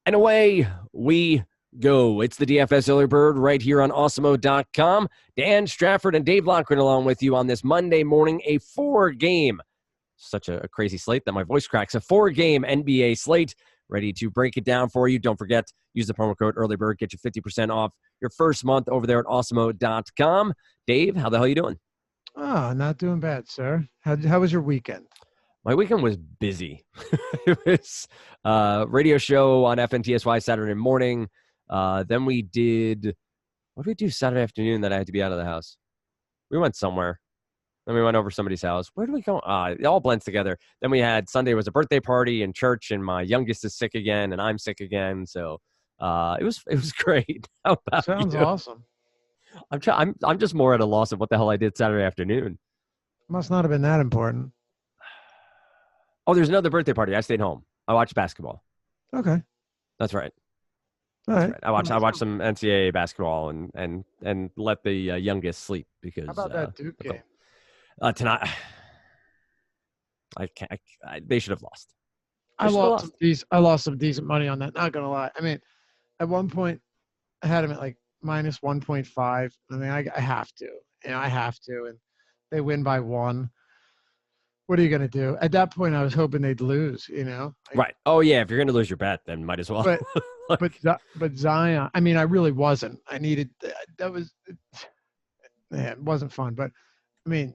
And away we go. It's the DFS Early Bird right here on Awesemo.com. Dan Strafford and Dave Lockren along with you on this Monday morning, a 4-game, such a crazy slate that my voice cracks, a 4-game NBA slate ready to break it down for you. Don't forget, use the promo code EarlyBird, get you 50% off your first month over there at Awesemo.com. Dave, how the hell are you doing? Oh, not doing bad, sir. How was your weekend? My weekend was busy. It was radio show on FNTSY Saturday morning. Then we did, what did we do Saturday afternoon that I had to be out of the house? We went somewhere. Then we went over somebody's house. Where did we go? It all blends together. Then we had Sunday was a birthday party in church, and my youngest is sick again, and I'm sick again. So it was great. How about Sounds you? awesome. I'm just more at a loss of what the hell I did Saturday afternoon. Must not have been that important. Oh, there's another birthday party. I stayed home. I watched basketball. Okay. That's right. All right. I watched some NCAA basketball and let the youngest sleep because. How about that Duke game? Tonight, I can't. They should have lost. I lost some decent money on that. Not gonna lie. I mean, at one point, I had them at like minus 1.5. I mean, I have to. I have to, and they win by 1. What are you gonna do? At that point, I was hoping they'd lose. Right. Oh yeah. If you're gonna lose your bet, then might as well. But Zion. I mean, I really wasn't. I needed. That was. Yeah, it wasn't fun. But I mean,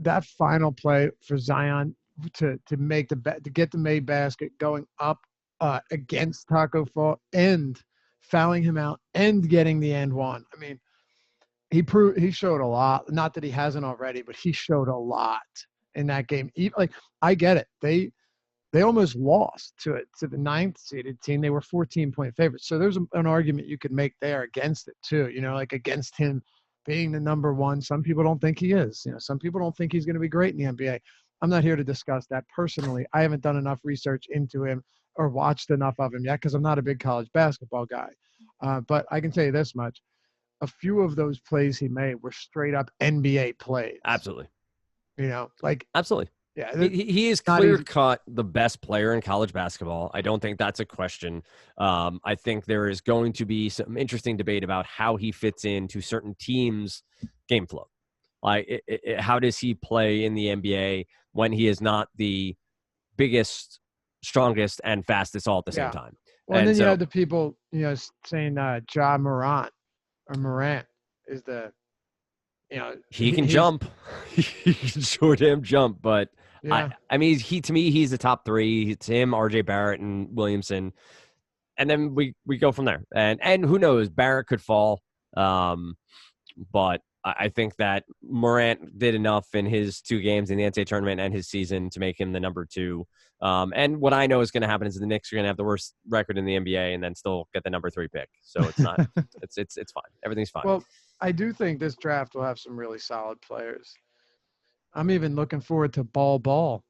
that final play for Zion to make the bet, to get the made basket, going up against Taco Fall and fouling him out and getting the end one. I mean, he showed a lot. Not that he hasn't already, but he showed a lot in that game. I get it. They almost lost to the 9th seeded team. They were 14-point favorites. So there's an argument you could make there against it too. Like against him being the number 1. Some people don't think he is. Some people don't think he's going to be great in the NBA. I'm not here to discuss that personally. I haven't done enough research into him or watched enough of him yet because I'm not a big college basketball guy. But I can tell you this much. A few of those plays he made were straight up NBA plays. Absolutely. Absolutely. Yeah, he is clear-cut the best player in college basketball. I don't think that's a question. I think there is going to be some interesting debate about how he fits into certain teams' game flow. Like, how does he play in the NBA when he is not the biggest, strongest, and fastest all at the same time? Well, and then you have the people, saying Ja Morant is the, he can jump. He can sure damn jump, but yeah. I mean, to me, he's the top 3. It's him, RJ Barrett, and Williamson. And then we go from there. And who knows, Barrett could fall. But I think that Morant did enough in his 2 games in the NCAA tournament and his season to make him the number 2. And what I know is going to happen is the Knicks are going to have the worst record in the NBA and then still get the number 3 pick. So it's not, it's fine. Everything's fine. Well, I do think this draft will have some really solid players. I'm even looking forward to Ball.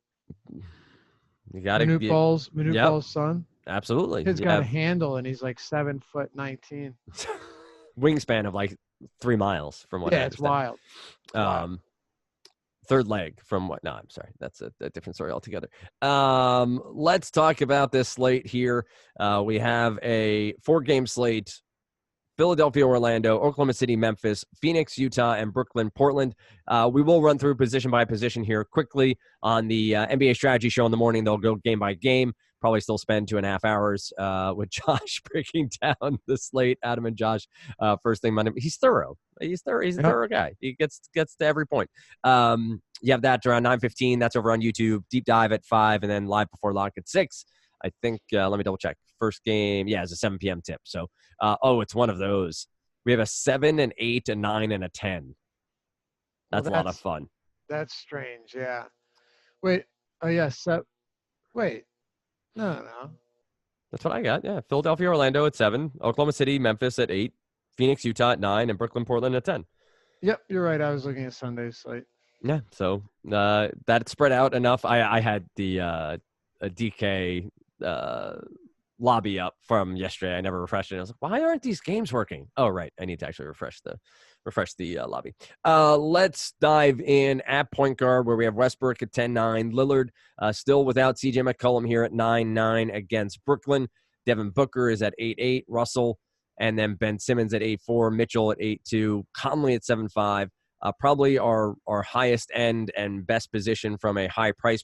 You got to Manute Ball's son. Absolutely. He's got a handle, and he's like 7'19". Wingspan of like 3 miles from what I it's understand. wild. Third leg from what? No, I'm sorry. That's a different story altogether. Let's talk about this slate here. We have a 4-game slate. Philadelphia, Orlando, Oklahoma City, Memphis, Phoenix, Utah, and Brooklyn, Portland. We will run through position by position here quickly on the NBA strategy show in the morning. They'll go game by game. Probably still spend 2.5 hours with Josh breaking down the slate. Adam and Josh, first thing Monday. He's thorough. He's a thorough guy. He gets to every point. You have that around 9:15. That's over on YouTube. Deep dive at 5, and then live before lock at 6. I think, let me double check. First game, it's a 7 p.m. tip. So, it's one of those. We have a 7, an 8, a 9, and a 10. That's a lot of fun. That's strange, yeah. Wait, wait. No. That's what I got, yeah. Philadelphia, Orlando at 7, Oklahoma City, Memphis at 8, Phoenix, Utah at 9, and Brooklyn, Portland at 10. Yep, you're right. I was looking at Sunday's slate. Yeah, so that spread out enough. I had the a DK lobby up from yesterday. I never refreshed it. I was like, why aren't these games working? Oh, right. I need to actually refresh the lobby. Let's dive in at point guard where we have Westbrook at 10-9. Lillard still without CJ McCollum here at 9-9 against Brooklyn. Devin Booker is at 8.8, Russell, and then Ben Simmons at 8.4, Mitchell at 8.2, Conley at 7.5. Probably our highest end and best position from a high price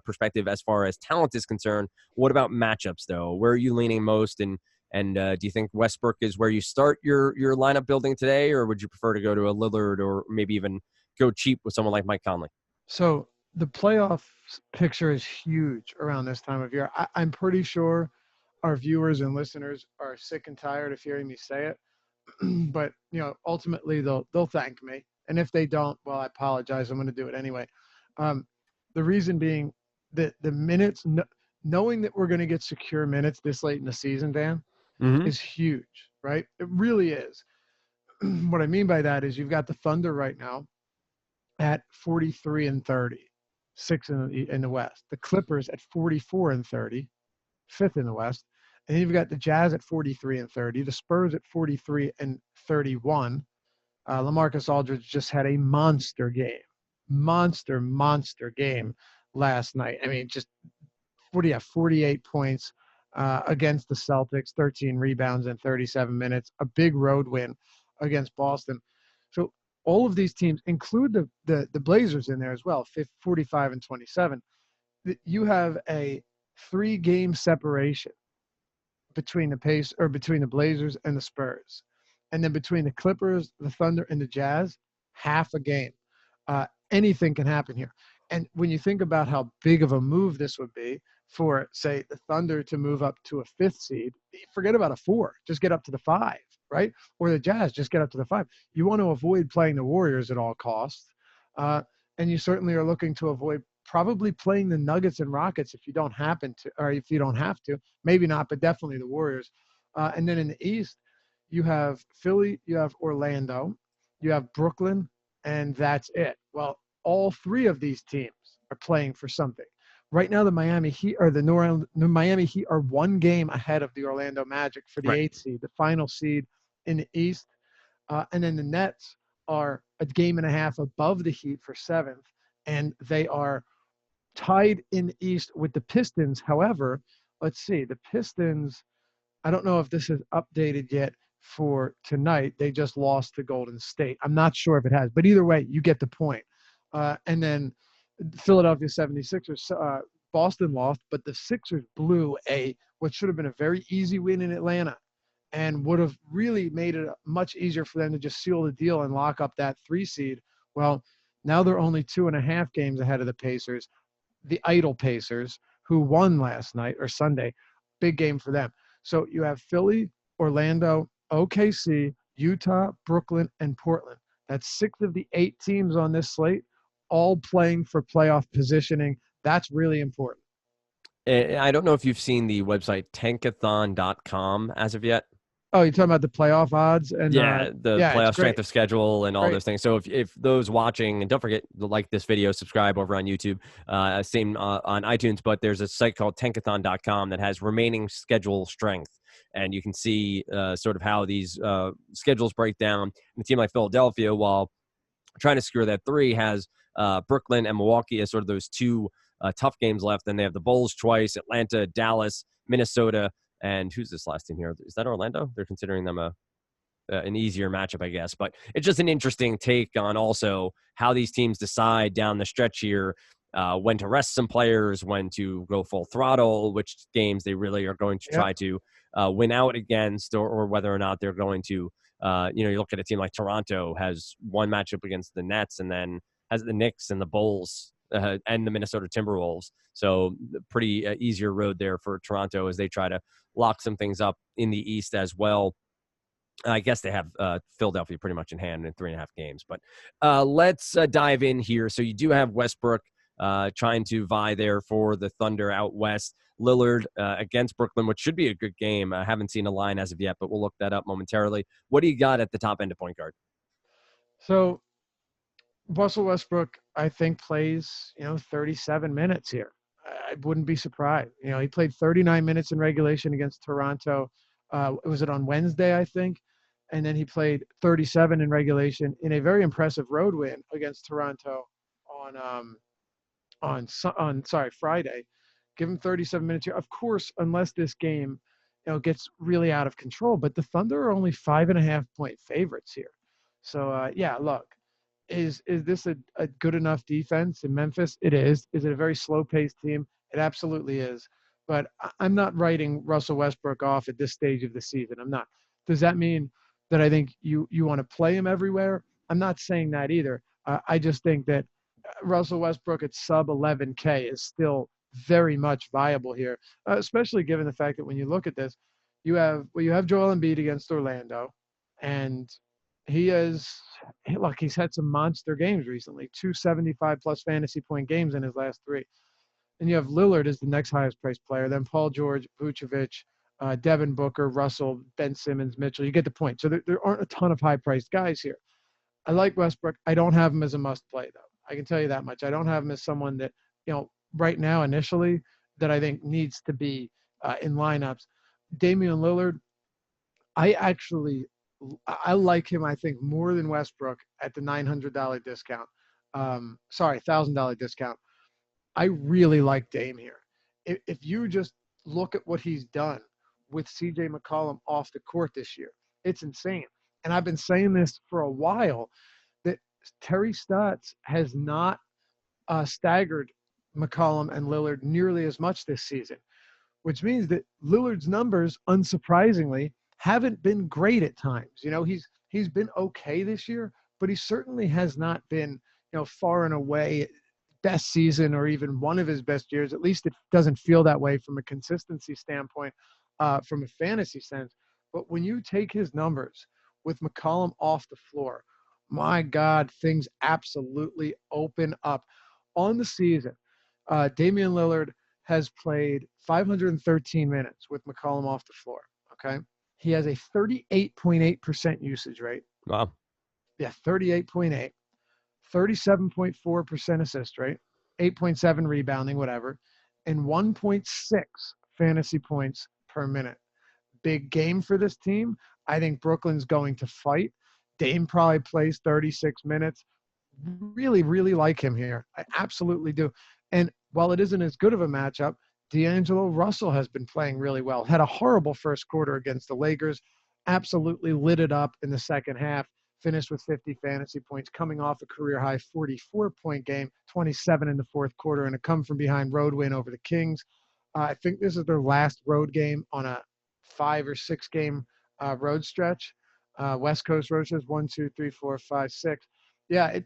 perspective as far as talent is concerned. What about matchups, though? Where are you leaning most? And do you think Westbrook is where you start your lineup building today, or would you prefer to go to a Lillard or maybe even go cheap with someone like Mike Conley? So the playoff picture is huge around this time of year. I'm pretty sure our viewers and listeners are sick and tired of hearing me say it, but ultimately they'll thank me. And if they don't, well, I apologize. I'm going to do it anyway. The reason being that the minutes, knowing that we're going to get secure minutes this late in the season, Dan, Mm-hmm. is huge, right? It really is. What I mean by that is you've got the Thunder right now at 43 and 30, sixth in the West. The Clippers at 44 and 30, fifth in the West. And then you've got the Jazz at 43 and 30, the Spurs at 43 and 31. LaMarcus Aldridge just had a monster game last night. I mean, just 48 points against the Celtics, 13 rebounds in 37 minutes, a big road win against Boston. So all of these teams include the Blazers in there as well, 45 and 27. You have a 3-game separation between the Blazers and the Spurs. And then between the Clippers, the Thunder, and the Jazz, half a game. Anything can happen here. And when you think about how big of a move this would be for, say, the Thunder to move up to a 5th seed, forget about a 4, just get up to the 5, right? Or the Jazz, just get up to the 5. You want to avoid playing the Warriors at all costs. And you certainly are looking to avoid probably playing the Nuggets and Rockets if you don't happen to, or if you don't have to. Maybe not, but definitely the Warriors. And then in the East, you have Philly, you have Orlando, you have Brooklyn, and that's it. Well, all 3 of these teams are playing for something. Right now, the Miami Heat or the Miami Heat are 1 game ahead of the Orlando Magic for the Right. 8th seed, the final seed in the East. And then the Nets are a game and a half above the Heat for 7th, and they are tied in the East with the Pistons. However, let's see, the Pistons, I don't know if this is updated yet for tonight. They just lost to Golden State. I'm not sure if it has, but either way, you get the point. And then Philadelphia 76ers, Boston lost, but the Sixers blew what should have been a very easy win in Atlanta and would have really made it much easier for them to just seal the deal and lock up that 3 seed. Well, now they're only 2.5 games ahead of the Pacers, the idle Pacers, who won last night or Sunday. Big game for them. So you have Philly, Orlando, OKC, Utah, Brooklyn, and Portland. That's 6 of the 8 teams on this slate, all playing for playoff positioning. That's really important. I don't know if you've seen the website tankathon.com as of yet. Oh, you're talking about the playoff odds? And the yeah, playoff strength of schedule and all Great. those things. So if those watching, and don't forget to like this video, subscribe over on YouTube, same on iTunes, but there's a site called tankathon.com that has remaining schedule strength. And you can see sort of how these schedules break down. And a team like Philadelphia, while trying to secure that 3, has Brooklyn and Milwaukee as sort of those 2 tough games left. Then they have the Bulls twice, Atlanta, Dallas, Minnesota, and who's this last team here? Is that Orlando? They're considering them an easier matchup, I guess. But it's just an interesting take on also how these teams decide down the stretch here when to rest some players, when to go full throttle, which games they really are going to try to win out against, or whether or not they're going to, you look at a team like Toronto has one matchup against the Nets and then has the Knicks and the Bulls and the Minnesota Timberwolves. So pretty easier road there for Toronto as they try to lock some things up in the East as well. I guess they have Philadelphia pretty much in hand in 3.5 games. But let's dive in here. So you do have Westbrook trying to vie there for the Thunder out west. Lillard against Brooklyn, which should be a good game. I haven't seen a line as of yet, but we'll look that up momentarily. What do you got at the top end of point guard? So Russell Westbrook, I think, plays 37 minutes here. I wouldn't be surprised. He played 39 minutes in regulation against Toronto. Was it on Wednesday, I think? And then he played 37 in regulation in a very impressive road win against Toronto on Friday. Give him 37 minutes here. Of course, unless this game gets really out of control. But the Thunder are only 5.5-point favorites here. So yeah, look, is this a good enough defense in Memphis? It is. Is it a very slow-paced team? It absolutely is. But I'm not writing Russell Westbrook off at this stage of the season. I'm not. Does that mean that I think you want to play him everywhere? I'm not saying that either. I just think that Russell Westbrook at sub 11K is still very much viable here, especially given the fact that when you look at this, you have Joel Embiid against Orlando, and he's had some monster games recently, 275 plus fantasy point games in his last three. And you have Lillard as the next highest priced player, then Paul George, Vucevic, Devin Booker, Russell, Ben Simmons, Mitchell. You get the point. So there aren't a ton of high priced guys here. I like Westbrook. I don't have him as a must play, though. I can tell you that much. I don't have him as someone that, right now initially that I think needs to be in lineups. Damian Lillard, I like him, I think, more than Westbrook at the $900 discount. $1,000 discount. I really like Dame here. If you just look at what he's done with CJ McCollum off the court this year, it's insane. And I've been saying this for a while, that Terry Stotts has not staggered McCollum and Lillard nearly as much this season, which means that Lillard's numbers, unsurprisingly, haven't been great at times. He's been okay this year, but he certainly has not been, far and away best season or even one of his best years. At least it doesn't feel that way from a consistency standpoint, from a fantasy sense. But when you take his numbers with McCollum off the floor, my God, things absolutely open up. On the season, Damian Lillard has played 513 minutes with McCollum off the floor, okay? He has a 38.8% usage rate. Wow. Yeah, 38.8. 37.4% assist rate, 8.7 rebounding, whatever, and 1.6 fantasy points per minute. Big game for this team. I think Brooklyn's going to fight. Dame probably plays 36 minutes. Really, really like him here. I absolutely do. And while it isn't as good of a matchup, D'Angelo Russell has been playing really well. Had a horrible first quarter against the Lakers. Absolutely lit it up in the second half. Finished with 50 fantasy points, coming off a career-high 44-point game, 27 in the fourth quarter, and a come-from-behind road win over the Kings. I think this is their last road game on a 5 or 6 game road stretch. West Coast road stretch, 1, 2, 3, 4, 5, 6. Yeah,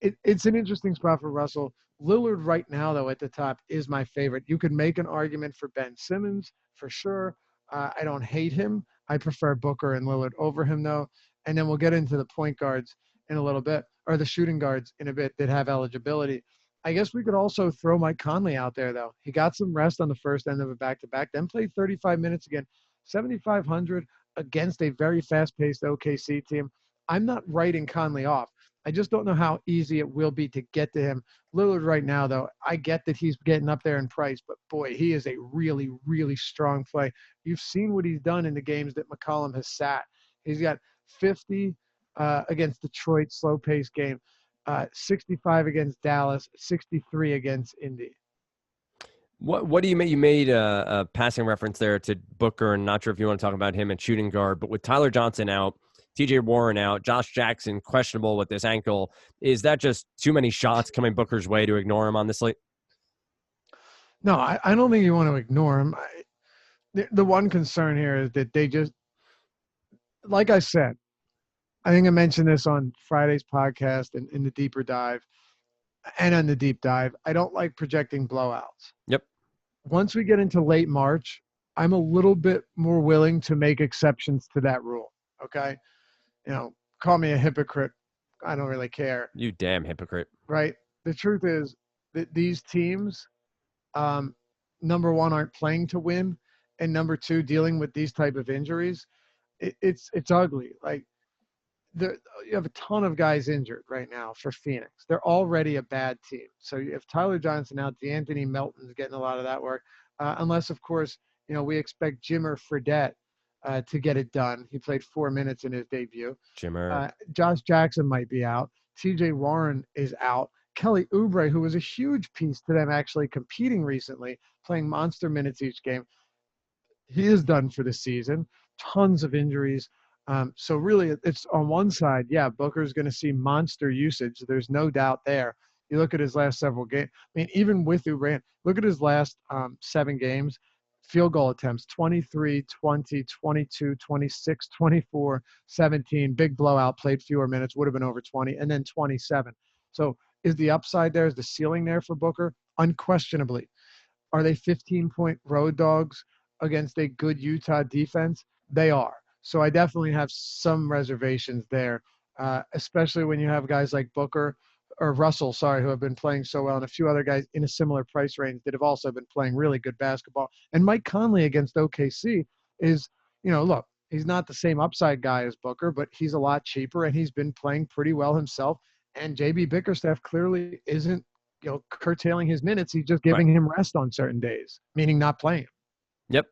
it's an interesting spot for Russell. Lillard right now, though, at the top is my favorite. You could make an argument for Ben Simmons for sure. I don't hate him. I prefer Booker and Lillard over him, though. And then we'll get into the point guards in a little bit, or the shooting guards in a bit that have eligibility. I guess we could also throw Mike Conley out there, though. He got some rest on the first end of a back-to-back, then played 35 minutes again, 7,500 against a very fast-paced OKC team. I'm not writing Conley off. I just don't know how easy it will be to get to him. Lillard right now, though, I get that he's getting up there in price, but boy, he is a really, really strong play. You've seen what he's done in the games that McCollum has sat. He's got 50 against Detroit, slow-paced game, 65 against Dallas, 63 against Indy. What do you make? You made a passing reference there to Booker, and not sure if you want to talk about him at shooting guard, but with Tyler Johnson out, TJ Warren out, Josh Jackson questionable with this ankle, is that just too many shots coming Booker's way to ignore him on this slate? No, I don't think you want to ignore him. The one concern here is that they just, like I said, I think I mentioned this on Friday's podcast and in the deeper dive and on the deep dive. I don't like projecting blowouts. Yep. Once we get into late March, I'm a little bit more willing to make exceptions to that rule. Okay. Call me a hypocrite. I don't really care. You damn hypocrite. Right. The truth is that these teams, number one, aren't playing to win. And number two, dealing with these type of injuries, it's ugly. Like, you have a ton of guys injured right now for Phoenix. They're already a bad team. So you have Tyler Johnson out, DeAnthony Melton's getting a lot of that work. Unless, of course, we expect Jimmer Fredette to get it done. He played 4 minutes in his debut. Jimmer. Josh Jackson might be out. TJ Warren is out. Kelly Oubre, who was a huge piece to them actually competing recently, playing monster minutes each game. he is done for the season. Tons of injuries. So really, it's on one side, yeah, Booker's going to see monster usage. There's no doubt there. You look at his last several games. I mean, even with Durant, look at his last 7 games. Field goal attempts 23, 20, 22, 26, 24, 17. Big blowout, played fewer minutes, would have been over 20, and then 27. So is the upside there? Is the ceiling there for Booker? Unquestionably. Are they 15-point road dogs against a good Utah defense? They are. So I definitely have some reservations there, especially when you have guys like Booker or Russell, sorry, who have been playing so well, and a few other guys in a similar price range that have also been playing really good basketball. And Mike Conley against OKC is, look, he's not the same upside guy as Booker, but he's a lot cheaper, and he's been playing pretty well himself. And JB Bickerstaff clearly isn't curtailing his minutes. He's just Right. giving him rest on certain days, meaning not playing him. Yep.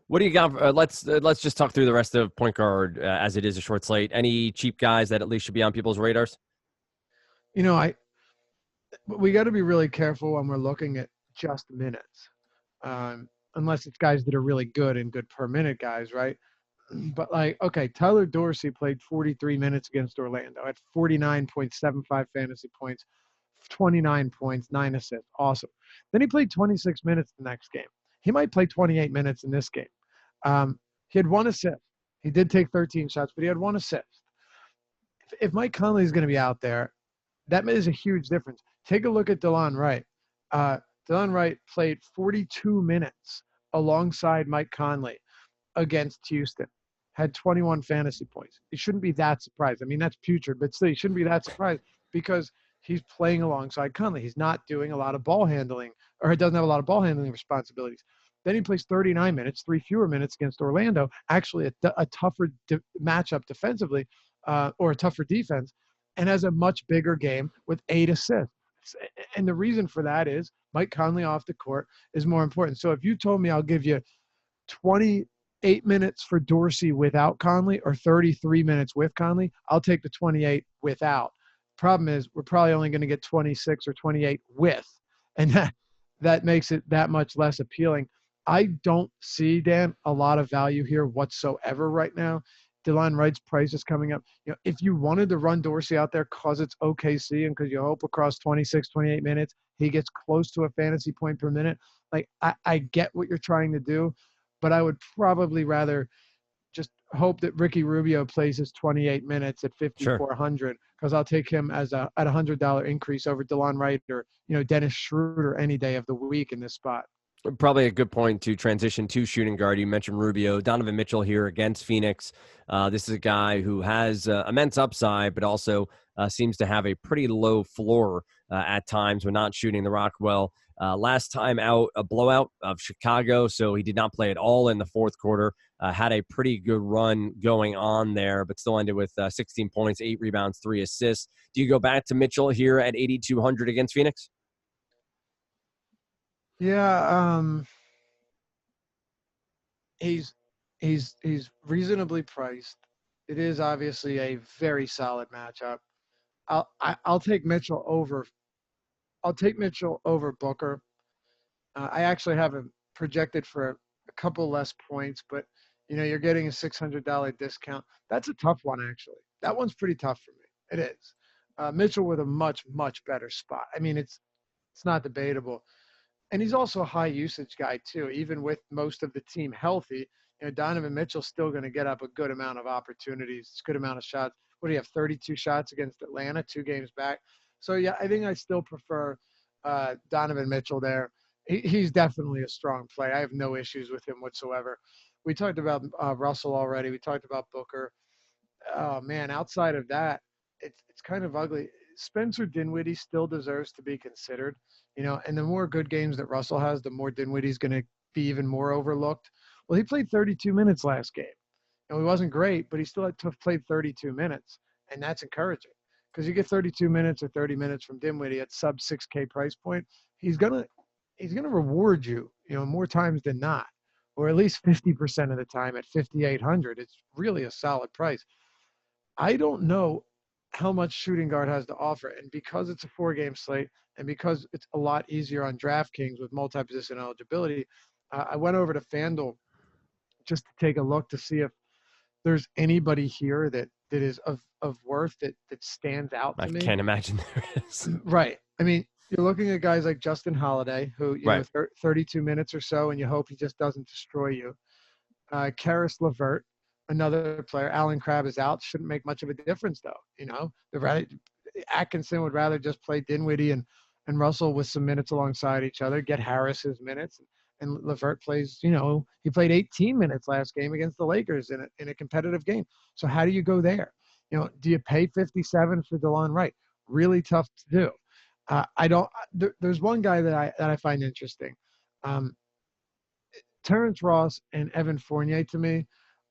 What do you got? Let's just talk through the rest of point guard as it is a short slate. Any cheap guys that at least should be on people's radars? We got to be really careful when we're looking at just minutes, unless it's guys that are really good and good per minute guys, right? But okay, Tyler Dorsey played 43 minutes against Orlando at 49.75 fantasy points, 29 points, 9 assists. Awesome. Then he played 26 minutes the next game. He might play 28 minutes in this game. He had 1 assist. He did take 13 shots, but he had 1 assist. If Mike Conley is going to be out there, that is a huge difference. Take a look at DeLon Wright. DeLon Wright played 42 minutes alongside Mike Conley against Houston, had 21 fantasy points. You shouldn't be that surprised. I mean, that's putrid, but still, you shouldn't be that surprised because he's playing alongside Conley. He's not doing a lot of ball handling, or he doesn't have a lot of ball handling responsibilities. Then he plays 39 minutes, 3 fewer minutes against Orlando, actually a tougher matchup defensively, or a tougher defense, and has a much bigger game with 8 assists. And the reason for that is Mike Conley off the court is more important. So if you told me I'll give you 28 minutes for Dorsey without Conley or 33 minutes with Conley, I'll take the 28 without. Problem is, we're probably only going to get 26 or 28 with, and that makes it that much less appealing. I don't see, Dan, a lot of value here whatsoever right now. DeLon Wright's price is coming up. If you wanted to run Dorsey out there because it's OKC and because you hope across 26, 28 minutes, he gets close to a fantasy point per minute, I get what you're trying to do, but I would probably rather just hope that Ricky Rubio plays his 28 minutes at Sure. 5,400 because I'll take him at $100 increase over DeLon Wright or Dennis Schroeder any day of the week in this spot. Probably a good point to transition to shooting guard. You mentioned Rubio. Donovan Mitchell here against Phoenix. This is a guy who has immense upside, but also seems to have a pretty low floor at times when not shooting the rock well. Last time out, a blowout of Chicago, so he did not play at all in the fourth quarter. Had a pretty good run going on there, but still ended with 16 points, 8 rebounds, 3 assists. Do you go back to Mitchell here at 8,200 against Phoenix? Yeah, he's reasonably priced. It is obviously a very solid matchup. I'll take Mitchell over. I'll take Mitchell over Booker. I actually have him projected for a couple less points, but you're getting a $600 discount. That's a tough one, actually. That one's pretty tough for me. It is. Mitchell with a much better spot. I mean, it's not debatable. And he's also a high usage guy too. Even with most of the team healthy, Donovan Mitchell's still going to get up a good amount of opportunities, a good amount of shots. What do you have? 32 shots against Atlanta, 2 games back. So yeah, I think I still prefer Donovan Mitchell there. He's definitely a strong play. I have no issues with him whatsoever. We talked about Russell already. We talked about Booker. Oh man, outside of that, it's kind of ugly. Spencer Dinwiddie still deserves to be considered, and the more good games that Russell has, the more Dinwiddie's going to be even more overlooked. Well, he played 32 minutes last game. He wasn't great, but he still had to play 32 minutes, and that's encouraging because you get 32 minutes or 30 minutes from Dinwiddie at sub 6K price point. He's gonna reward you, more times than not, or at least 50% of the time at 5,800. It's really a solid price. I don't know how much shooting guard has to offer. And because it's a 4-game slate and because it's a lot easier on DraftKings with multi-position eligibility, I went over to FanDuel just to take a look to see if there's anybody here that is of worth that stands out I to me. can't imagine there is. Right. I mean, you're looking at guys like Justin Holiday, who, Right. 32 minutes or so, and you hope he just doesn't destroy you. Karis LeVert, another player. Alan Crabb is out. Shouldn't make much of a difference, though. Atkinson would rather just play Dinwiddie and Russell with some minutes alongside each other, get Harris his minutes. And LeVert plays, he played 18 minutes last game against the Lakers in a competitive game. So how do you go there? Do you pay 57 for DeLon Wright? Really tough to do. I don't. There's one guy that I find interesting. Terrence Ross and Evan Fournier, to me,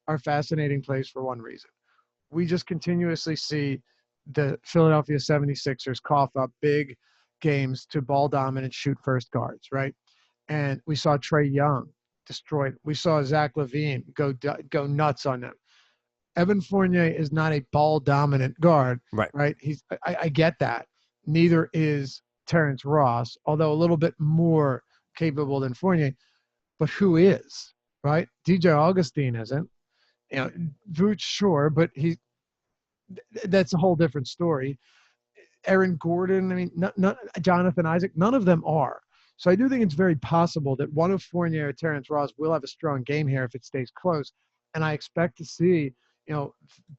are fascinating plays for one reason. We just continuously see the Philadelphia 76ers cough up big games to ball dominant, shoot first guards, right? And we saw Trae Young destroyed. We saw Zach LaVine go nuts on them. Evan Fournier is not a ball dominant guard, Right. right? I get that. Neither is Terrence Ross, although a little bit more capable than Fournier. But who is, right? DJ Augustine isn't. Vooch, sure, but that's a whole different story. Aaron Gordon, I mean, not Jonathan Isaac, none of them are. So I do think it's very possible that one of Fournier or Terrence Ross will have a strong game here if it stays close. And I expect to see,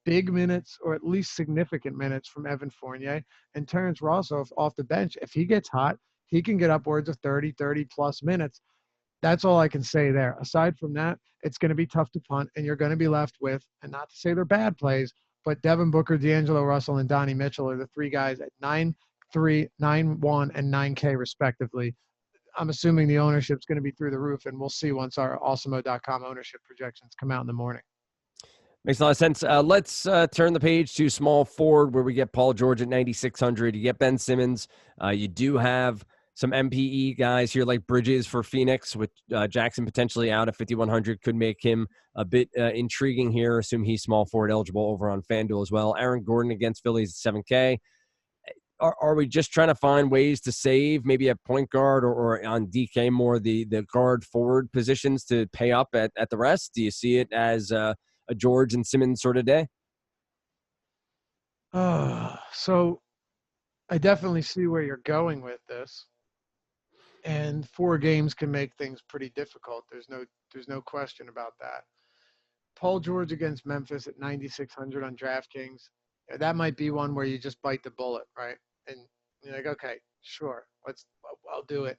big minutes or at least significant minutes from Evan Fournier and Terrence Ross off the bench. If he gets hot, he can get upwards of 30 plus minutes. That's all I can say there. Aside from that, it's going to be tough to punt, and you're going to be left with, and not to say they're bad plays, but Devin Booker, D'Angelo Russell, and Donnie Mitchell are the three guys at 9-3, 9-1, and 9K respectively. I'm assuming the ownership's going to be through the roof, and we'll see once our Awesemo.com ownership projections come out in the morning. Makes a lot of sense. Let's turn the page to small forward, where we get Paul George at 9,600. You get Ben Simmons. You do have some MPE guys here like Bridges for Phoenix, with Jackson potentially out at 5,100. Could make him a bit intriguing here. Assume he's small forward eligible over on FanDuel as well. Aaron Gordon against Phillies at 7K. Are we just trying to find ways to save maybe at point guard or on DK more the guard forward positions to pay up at the rest? Do you see it as a George and Simmons sort of day? So I definitely see where you're going with this. And 4 games can make things pretty difficult. There's no question about that. Paul George against Memphis at 9,600 on DraftKings. That might be one where you just bite the bullet, right? And you're like, okay, sure, I'll do it.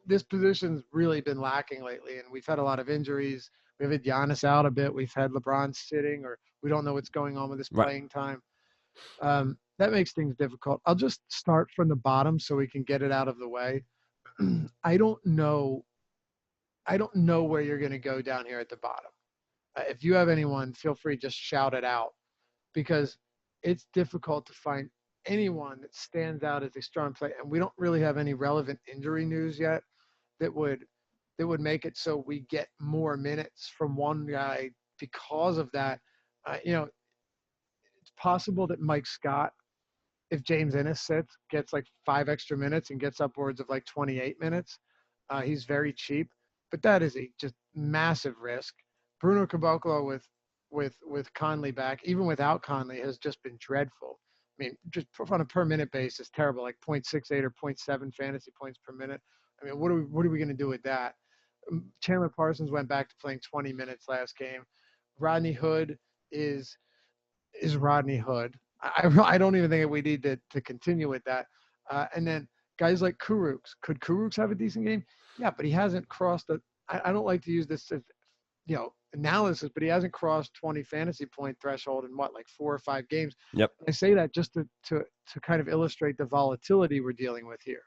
This position's really been lacking lately, and we've had a lot of injuries. We've had Giannis out a bit. We've had LeBron sitting, or we don't know what's going on with his playing time. That makes things difficult. I'll just start from the bottom so we can get it out of the way. I don't know where you're going to go down here at the bottom. If you have anyone, feel free, just shout it out, because it's difficult to find anyone that stands out as a strong player. And we don't really have any relevant injury news yet that would make it so we get more minutes from one guy because of that. It's possible that Mike Scott, if James Ennis sits, gets like 5 extra minutes and gets upwards of like 28 minutes. He's very cheap, but that is a just massive risk. Bruno Caboclo with Conley back, even without Conley, has just been dreadful. I mean, just on a per minute basis, terrible, like 0.68 or 0.7 fantasy points per minute. I mean, what are we going to do with that? Chandler Parsons went back to playing 20 minutes last game. Rodney Hood is Rodney Hood. I don't even think we need to continue with that. And then guys like Kurucs. Could Kurucs have a decent game? Yeah, but he hasn't crossed I don't like to use this as, analysis, but he hasn't crossed 20 fantasy point threshold in like 4 or 5 games. Yep. I say that just to kind of illustrate the volatility we're dealing with here.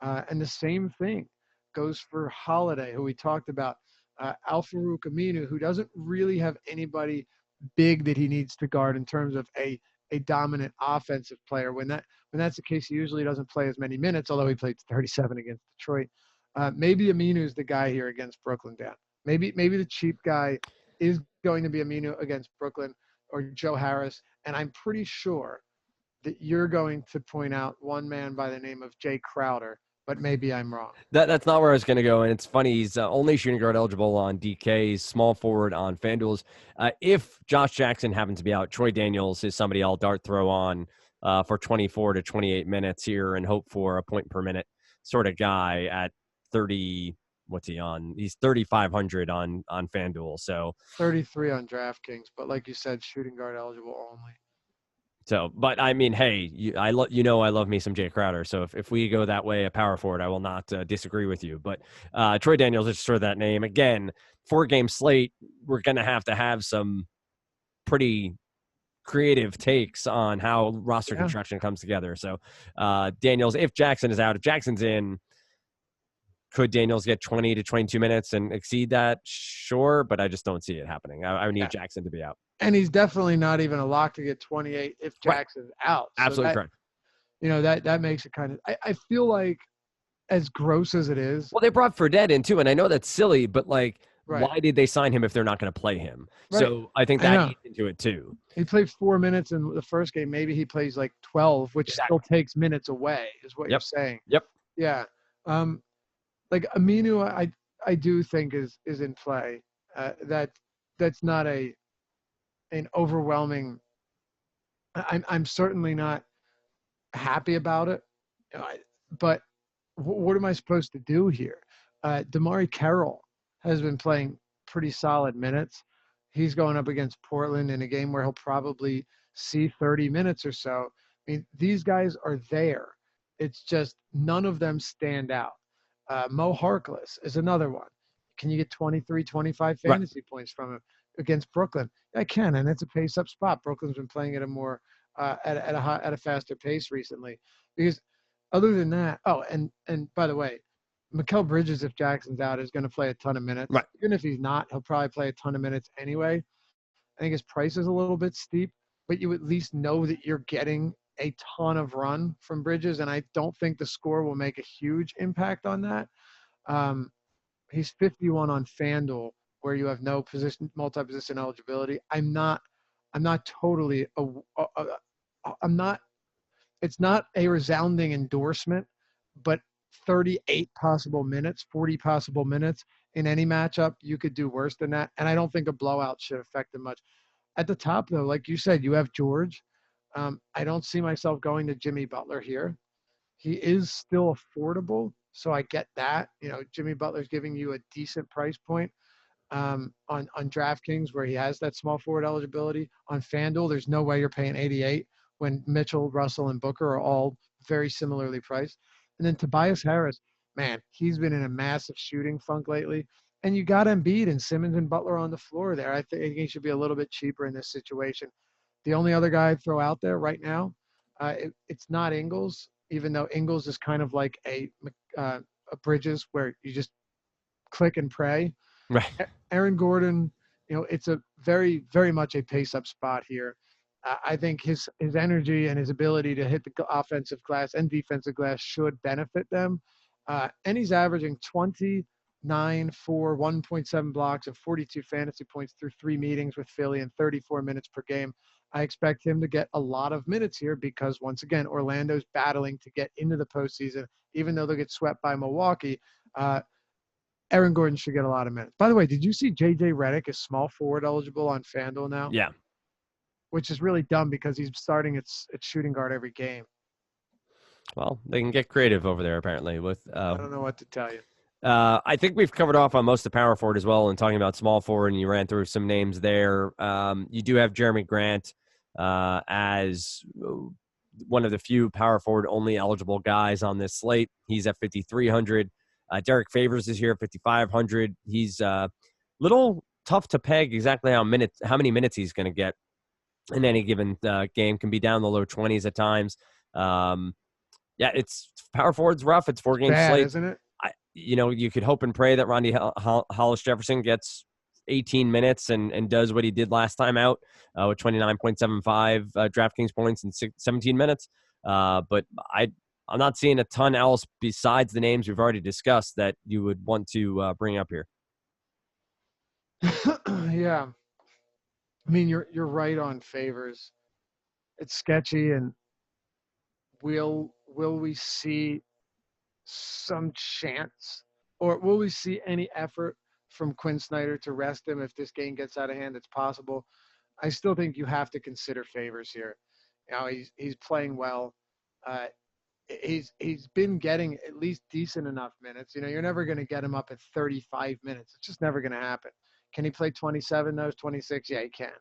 And the same thing goes for Holiday, who we talked about. Al-Farouq Aminu, who doesn't really have anybody big that he needs to guard in terms of a dominant offensive player. When that's the case, he usually doesn't play as many minutes, although he played 37 against Detroit. Maybe Aminu is the guy here against Brooklyn, Dan. Maybe the cheap guy is going to be Aminu against Brooklyn, or Joe Harris. And I'm pretty sure that you're going to point out one man by the name of Jay Crowder, but maybe I'm wrong. That's not where I was going to go. And it's funny, he's only shooting guard eligible on DK, small forward on FanDuel's. If Josh Jackson happens to be out, Troy Daniels is somebody I'll dart throw on for 24 to 28 minutes here and hope for a point per minute sort of guy at 30. What's he on? He's 3,500 on FanDuel. So 33 on DraftKings, but like you said, shooting guard eligible only. But I mean, hey, I love me some Jay Crowder. So if we go that way, a power forward, I will not disagree with you. But Troy Daniels, just sort of that name again. 4-game slate, we're gonna have to have some pretty creative takes on how roster construction comes together. So Daniels, if Jackson is out, if Jackson's in, could Daniels get 20 to 22 minutes and exceed that? Sure, but I just don't see it happening. I need Jackson to be out. And he's definitely not even a lock to get 28 if Jackson's out. So Absolutely correct. That makes it kind of – I feel like as gross as it is. Well, they brought Fredette in too, and I know that's silly, but like right. why did they sign him if they're not going to play him? Right. So I think that eats into it too. He played 4 minutes in the first game. Maybe he plays like 12, which still takes minutes away is what you're saying. Yep. Yeah. Like Aminu, I do think is in play. That's not an overwhelming. I'm certainly not happy about it, but what am I supposed to do here? Damari Carroll has been playing pretty solid minutes. He's going up against Portland in a game where he'll probably see 30 minutes or so. I mean, these guys are there. It's just none of them stand out. Mo Harkless is another one. Can you get 23, 25 fantasy points from him against Brooklyn? I can, and it's a pace-up spot. Brooklyn's been playing at a more at a faster pace recently. Because other than that, and by the way, Mikal Bridges, if Jackson's out, is going to play a ton of minutes. Right. Even if he's not, he'll probably play a ton of minutes anyway. I think his price is a little bit steep, but you at least know that you're getting a ton of run from Bridges, and I don't think the score will make a huge impact on that. He's 51 on FanDuel, where you have no multi-position eligibility. I'm not totally. I'm not. It's not a resounding endorsement, but 38 possible minutes, 40 possible minutes in any matchup, you could do worse than that. And I don't think a blowout should affect him much. At the top, though, like you said, you have George. I don't see myself going to Jimmy Butler here. He is still affordable, so I get that. Jimmy Butler's giving you a decent price point on DraftKings where he has that small forward eligibility. On FanDuel, there's no way you're paying 88 when Mitchell, Russell, and Booker are all very similarly priced. And then Tobias Harris, man, he's been in a massive shooting funk lately. And you got Embiid and Simmons and Butler on the floor there. I think he should be a little bit cheaper in this situation. The only other guy I'd throw out there right now, it's not Ingles, even though Ingles is kind of like a Bridges where you just click and pray. Right. Aaron Gordon, it's a very, very much a pace-up spot here. I think his energy and his ability to hit the offensive glass and defensive glass should benefit them. And he's averaging 29 for 1.7 blocks and 42 fantasy points through 3 meetings with Philly and 34 minutes per game. I expect him to get a lot of minutes here because, once again, Orlando's battling to get into the postseason, even though they'll get swept by Milwaukee. Aaron Gordon should get a lot of minutes. By the way, did you see J.J. Redick is small forward eligible on FanDuel now? Yeah. Which is really dumb because he's starting at shooting guard every game. Well, they can get creative over there, apparently. With I don't know what to tell you. I think we've covered off on most of the power forward as well and talking about small forward, and you ran through some names there. You do have Jeremy Grant as one of the few power forward only eligible guys on this slate. He's at 5,300. Derek Favors is here at 5,500. He's little tough to peg exactly how many minutes he's going to get in any given game. Can be down the low 20s at times. It's power forward's rough. It's 4-game slate, isn't it? You could hope and pray that Ronnie Hollis Jefferson gets 18 minutes and does what he did last time out with 29.75 DraftKings points in 17 minutes. But I'm not seeing a ton else besides the names we've already discussed that you would want to bring up here. Yeah. I mean, you're right on Favors. it's sketchy. And will we see some chance, or will we see any effort from Quinn Snyder to rest him if this game gets out of hand? It's possible. I still think you have to consider favors here. He's playing well. Uh, he's been getting at least decent enough minutes. You're never going to get him up at 35 minutes. It's just never going to happen. Can he play 27, those 26? Yeah, he can.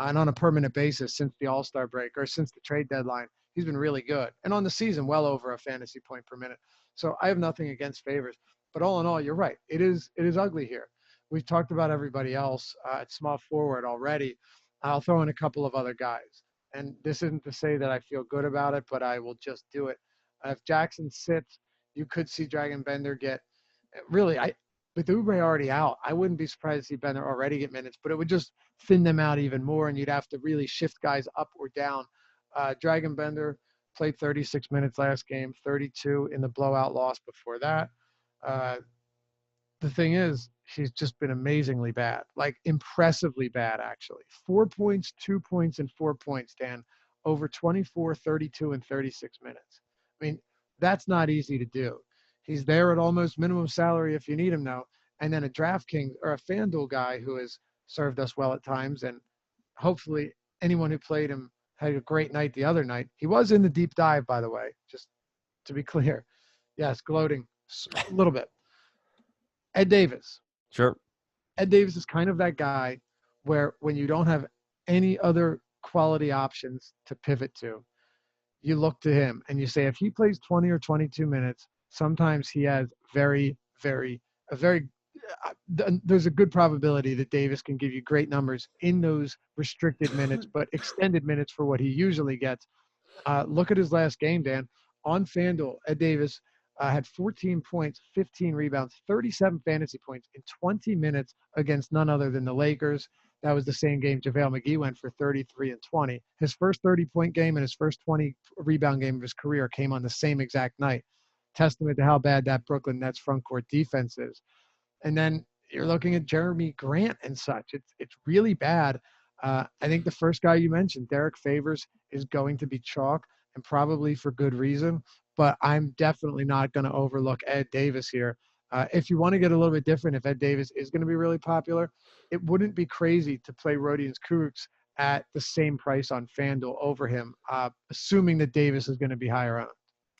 And on a permanent basis since the All-Star break or since the trade deadline, he's been really good. And on the season, well over a fantasy point per minute. So I have nothing against favors. But all in all, you're right. It is ugly here. We've talked about everybody else at small forward already. I'll throw in a couple of other guys. And this isn't to say that I feel good about it, but I will just do it. If Jackson sits, you could see Dragon Bender get really. With Oubre already out, I wouldn't be surprised to see Bender already get minutes, but it would just thin them out even more, and you'd have to really shift guys up or down. Dragon Bender played 36 minutes last game, 32 in the blowout loss before that. Uh, the thing is, she's just been amazingly bad, like impressively bad, actually. 4 points, 2 points, and 4 points, Dan, over 24, 32, and 36 minutes. I mean, that's not easy to do. He's there at almost minimum salary if you need him now. And then a DraftKings or a FanDuel guy who has served us well at times. And hopefully anyone who played him had a great night the other night. He was in the deep dive, by the way, just to be clear. Yes, gloating a little bit. Ed Davis. Sure. Ed Davis is kind of that guy where when you don't have any other quality options to pivot to, you look to him and you say, if he plays 20 or 22 minutes, sometimes he has there's a good probability that Davis can give you great numbers in those restricted minutes, but extended minutes for what he usually gets. Look at his last game, Dan. On FanDuel, Ed Davis had 14 points, 15 rebounds, 37 fantasy points in 20 minutes against none other than the Lakers. That was the same game JaVale McGee went for 33 and 20. His first 30-point game and his first 20-rebound game of his career came on the same exact night. Testament to how bad that Brooklyn Nets front court defense is. And then you're looking at Jeremy Grant and such. It's really bad. I think the first guy you mentioned, Derek Favors, is going to be chalk, and probably for good reason. But I'm definitely not going to overlook Ed Davis here. If you want to get a little bit different, if Ed Davis is going to be really popular, it wouldn't be crazy to play Rodions Kurucs at the same price on FanDuel over him, assuming that Davis is going to be higher on.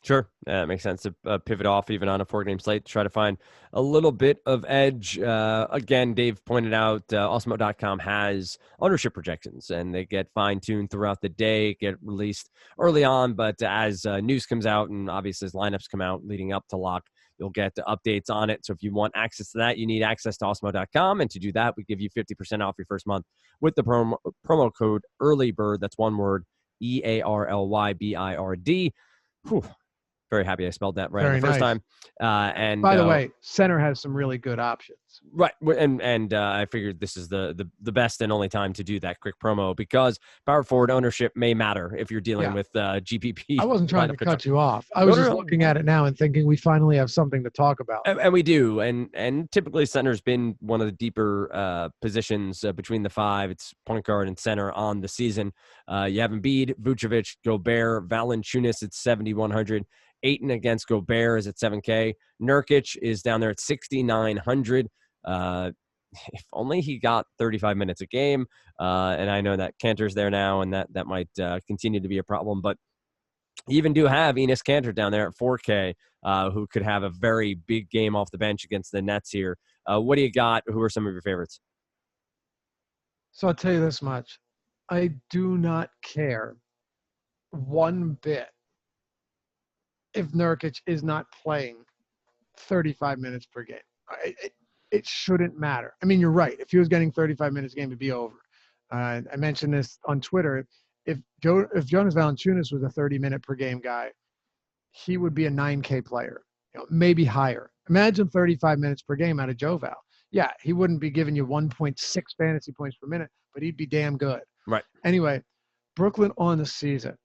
Sure. It makes sense to pivot off even on a 4-game slate to try to find a little bit of edge. Again, Dave pointed out Awesemo.com has ownership projections, and they get fine-tuned throughout the day, get released early on, but as news comes out and obviously as lineups come out leading up to lock, you'll get updates on it. So if you want access to that, you need access to Awesemo.com, and to do that, we give you 50% off your first month with the promo code EARLYBIRD. That's one word, EARLYBIRD. Whew. Very happy I spelled that right the first time. And by the way, center has some really good options. Right. And I figured this is the best and only time to do that quick promo because power forward ownership may matter if you're dealing with GPP. I wasn't trying to cut you off. I was just looking at it now and thinking we finally have something to talk about. And we do. And typically center's been one of the deeper positions between the five. It's point guard and center on the season. You have Embiid, Vucevic, Gobert, Valanciunas at 7,100. Ayton against Gobert is at 7K. Nurkic is down there at 6,900. If only he got 35 minutes a game. And I know that Kanter's there now, and that might continue to be a problem. But you even do have Enes Kanter down there at 4K, who could have a very big game off the bench against the Nets here. What do you got? Who are some of your favorites? So I'll tell you this much. I do not care one bit if Nurkic is not playing 35 minutes per game. It shouldn't matter. I mean, you're right. If he was getting 35 minutes a game, it'd be over. I mentioned this on Twitter. If Jonas Valanciunas was a 30-minute per game guy, he would be a 9K player, maybe higher. Imagine 35 minutes per game out of JoVal. Yeah, he wouldn't be giving you 1.6 fantasy points per minute, but he'd be damn good. Right. Anyway, Brooklyn on the season,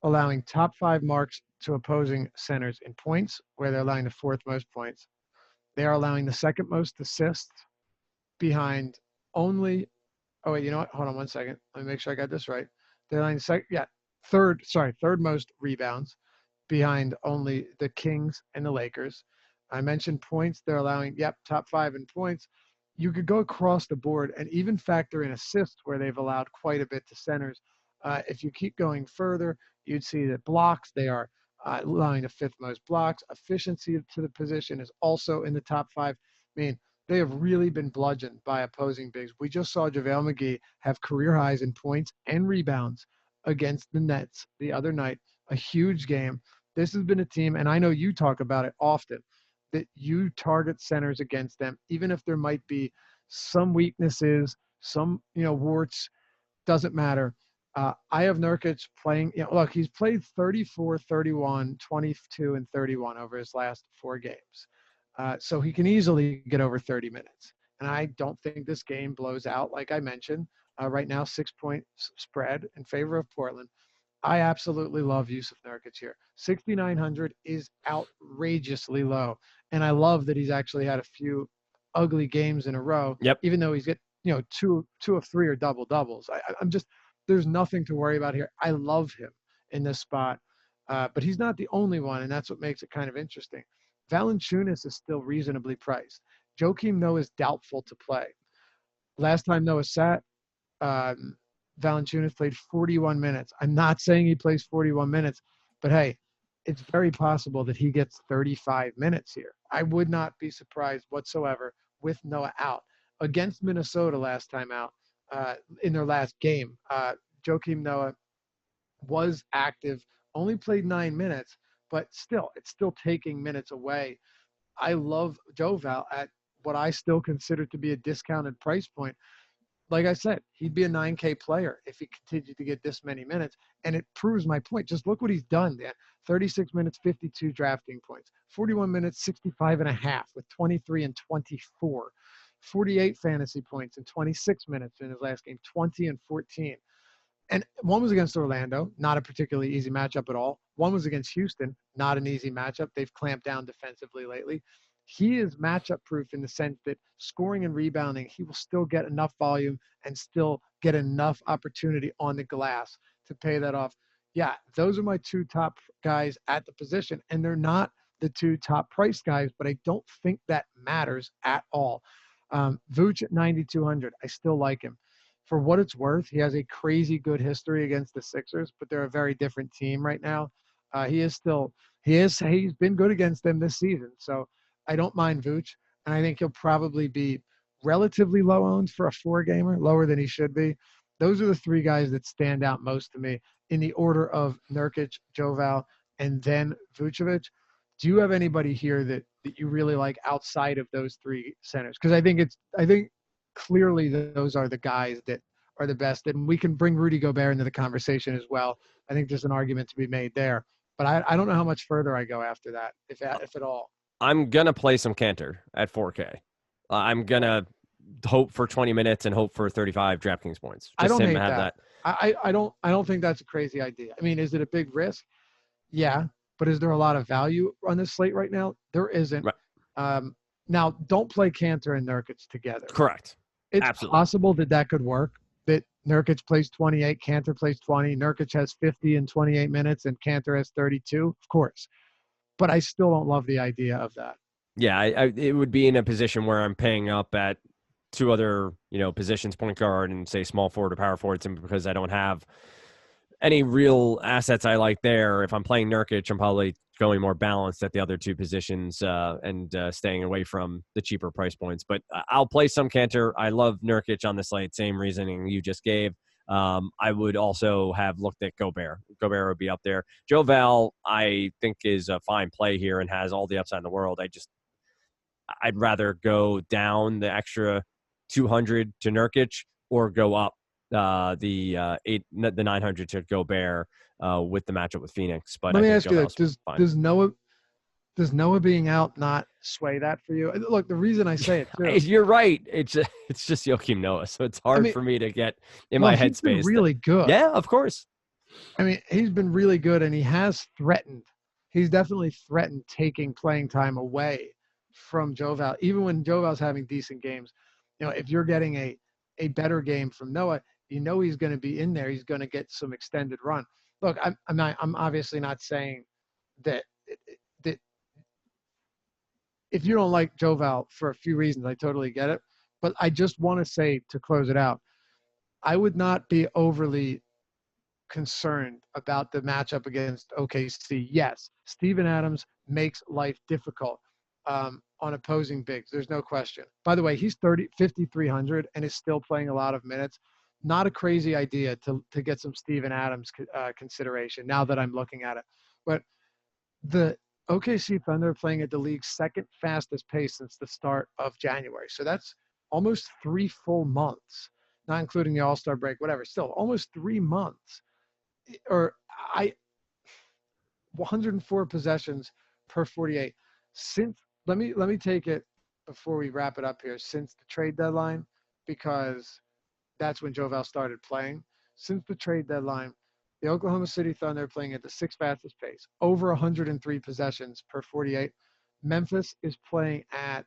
allowing top 5 marks to opposing centers in points, where they're allowing the 4th most points. They are allowing the 2nd most assists behind only – oh, wait, you know what? Hold on one second. Let me make sure I got this right. They're allowing third most rebounds behind only the Kings and the Lakers. I mentioned points. They're allowing, top 5 in points. You could go across the board and even factor in assists where they've allowed quite a bit to centers. If you keep going further, you'd see that blocks, they are allowing the 5th most blocks. Efficiency to the position is also in the top 5. I mean, they have really been bludgeoned by opposing bigs. We just saw JaVale McGee have career highs in points and rebounds against the Nets the other night. A huge game. This has been a team, and I know you talk about it often, that you target centers against them, even if there might be some weaknesses, some, warts, doesn't matter. I have Nurkic playing, look, he's played 34, 31, 22, and 31 over his last 4 games. So he can easily get over 30 minutes. And I don't think this game blows out, like I mentioned. Right now, 6-point spread in favor of Portland. I absolutely love Yusuf Nurkic here. 6,900 is outrageously low. And I love that he's actually had a few ugly games in a row, Yep. even though he's get, two of 3 are double doubles. I'm just, there's nothing to worry about here. I love him in this spot, but he's not the only one, and that's what makes it kind of interesting. Valanciunas is still reasonably priced. Joakim Noah is doubtful to play. Last time Noah sat, Valanciunas played 41 minutes. I'm not saying he plays 41 minutes, but hey, it's very possible that he gets 35 minutes here. I would not be surprised whatsoever with Noah out. Against Minnesota last time out, in their last game, Joakim Noah was active, only played 9 minutes, but still, it's still taking minutes away. I love Joval at what I still consider to be a discounted price point. Like I said, he'd be a 9K player if he continued to get this many minutes. And it proves my point. Just look what he's done, Dan. 36 minutes, 52 drafting points. 41 minutes, 65 and a half with 23 and 24. 48 fantasy points in 26 minutes in his last game, 20 and 14. And one was against Orlando, not a particularly easy matchup at all. One was against Houston, not an easy matchup. They've clamped down defensively lately. He is matchup proof in the sense that scoring and rebounding, he will still get enough volume and still get enough opportunity on the glass to pay that off. Yeah, those are my 2 top guys at the position, and they're not the 2 top price guys, but I don't think that matters at all. Vooch at 9,200, I still like him. For what it's worth, he has a crazy good history against the Sixers, but they're a very different team right now. He's been good against them this season. So I don't mind Vooch, and I think he'll probably be relatively low owned for a 4-gamer, lower than he should be. Those are the 3 guys that stand out most to me in the order of Nurkic, Joval, and then Vucevic. Do you have anybody here that you really like outside of those 3 centers? Because I think clearly those are the guys that are the best, and we can bring Rudy Gobert into the conversation as well. I think there's an argument to be made there, but I don't know how much further I go after that, if at all. I'm going to play some Cantor at 4K. I'm going to hope for 20 minutes and hope for 35 DraftKings points. I don't him hate have that. I don't think that's a crazy idea. I mean, is it a big risk? Yeah, but is there a lot of value on this slate right now? There isn't. Right. Now, don't play Cantor and Nurkic together. Correct. It's Absolutely possible that could work, that Nurkic plays 28, Cantor plays 20, Nurkic has 50 in 28 minutes, and Cantor has 32, of course. But I still don't love the idea of that. Yeah, it would be in a position where I'm paying up at 2 other, positions, point guard and say small forward or power forward, simply because I don't have any real assets I like there. If I'm playing Nurkic, I'm probably going more balanced at the other 2 positions and staying away from the cheaper price points. But I'll play some Cantor. I love Nurkic on the slate, same reasoning you just gave. I would also have looked at Gobert. Gobert would be up there. Joval, I think, is a fine play here and has all the upside in the world. I'd rather go down the extra 200 to Nurkic or go up the 900 to Gobert with the matchup with Phoenix. But let me ask you this: does Noah being out not sway that for you? Look, the reason I say it too, you're right. It's just Joakim Noah, so it's hard for me to get in my headspace. He's been really good. Yeah, of course. I mean, he's been really good, and he has threatened. He's definitely threatened taking playing time away from Joval, even when Joval's having decent games. If you're getting a better game from Noah, he's going to be in there. He's going to get some extended run. look, I'm obviously not saying that that if you don't like Joval for a few reasons, I totally get it. But I just want to say, to close it out, I would not be overly concerned about the matchup against OKC. Yes, Steven Adams makes life difficult on opposing bigs. There's no question. By the way, he's 5,300 and is still playing a lot of minutes. Not a crazy idea to get some Steven Adams consideration now that I'm looking at it. But the OKC Thunder are playing at the league's second fastest pace since the start of January. So that's almost 3 full months, not including the All-Star break, whatever. Still, almost 3 months. Or 104 possessions per 48. Since let me take it before we wrap it up here. Since the trade deadline, because that's when Jovel started playing. Since the trade deadline, the Oklahoma City Thunder are playing at the sixth fastest pace, over 103 possessions per 48. Memphis is playing at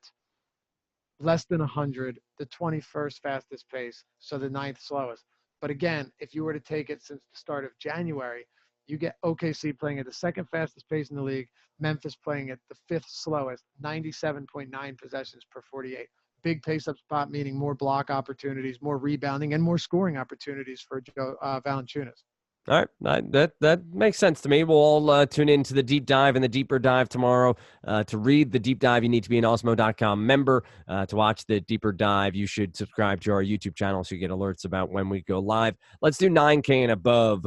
less than 100, the 21st fastest pace, so the ninth slowest. But again, if you were to take it since the start of January, you get OKC playing at the second fastest pace in the league, Memphis playing at the fifth slowest, 97.9 possessions per 48. Big pace-up spot, meaning more block opportunities, more rebounding, and more scoring opportunities for Valanciunas. All right, that makes sense to me. We'll all tune into the deep dive and the deeper dive tomorrow. To read the deep dive, you need to be an Awesemo.com member. To watch the deeper dive, you should subscribe to our YouTube channel so you get alerts about when we go live. Let's do 9K and above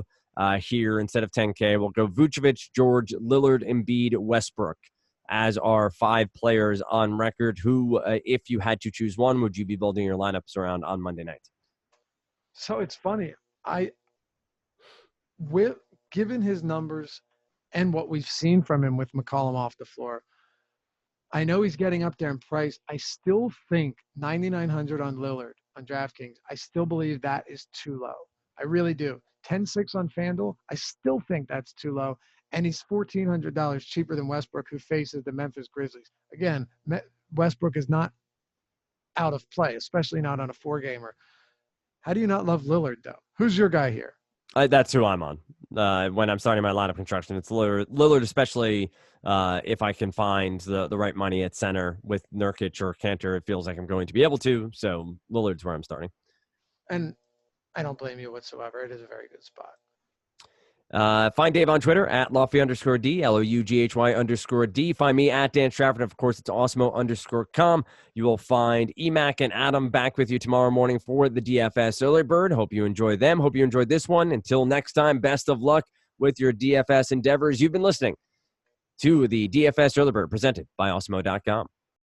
here instead of 10K. We'll go Vucevic, George, Lillard, Embiid, Westbrook as our 5 players on record. Who, if you had to choose one, would you be building your lineups around on Monday night? So it's funny. Given his numbers and what we've seen from him with McCollum off the floor, I know he's getting up there in price. I still think 9,900 on Lillard on DraftKings, I still believe that is too low. I really do. 10-6 on FanDuel, I still think that's too low. And he's $1,400 cheaper than Westbrook, who faces the Memphis Grizzlies. Again, Westbrook is not out of play, especially not on a 4-gamer. How do you not love Lillard, though? Who's your guy here? That's who I'm on. When I'm starting my lineup construction, it's Lillard, especially if I can find the right money at center with Nurkic or Kanter. It feels like I'm going to be able to. So Lillard's where I'm starting. And I don't blame you whatsoever. It is a very good spot. Find Dave on Twitter at Lofty_D, LOUGHY_D. Find me at Dan Strafford. Of course, it's Awesemo_com. You will find Emac and Adam back with you tomorrow morning for the DFS Early Bird. Hope you enjoy them. Hope you enjoyed this one. Until next time, best of luck with your DFS endeavors. You've been listening to the DFS Early Bird presented by Awesemo.com.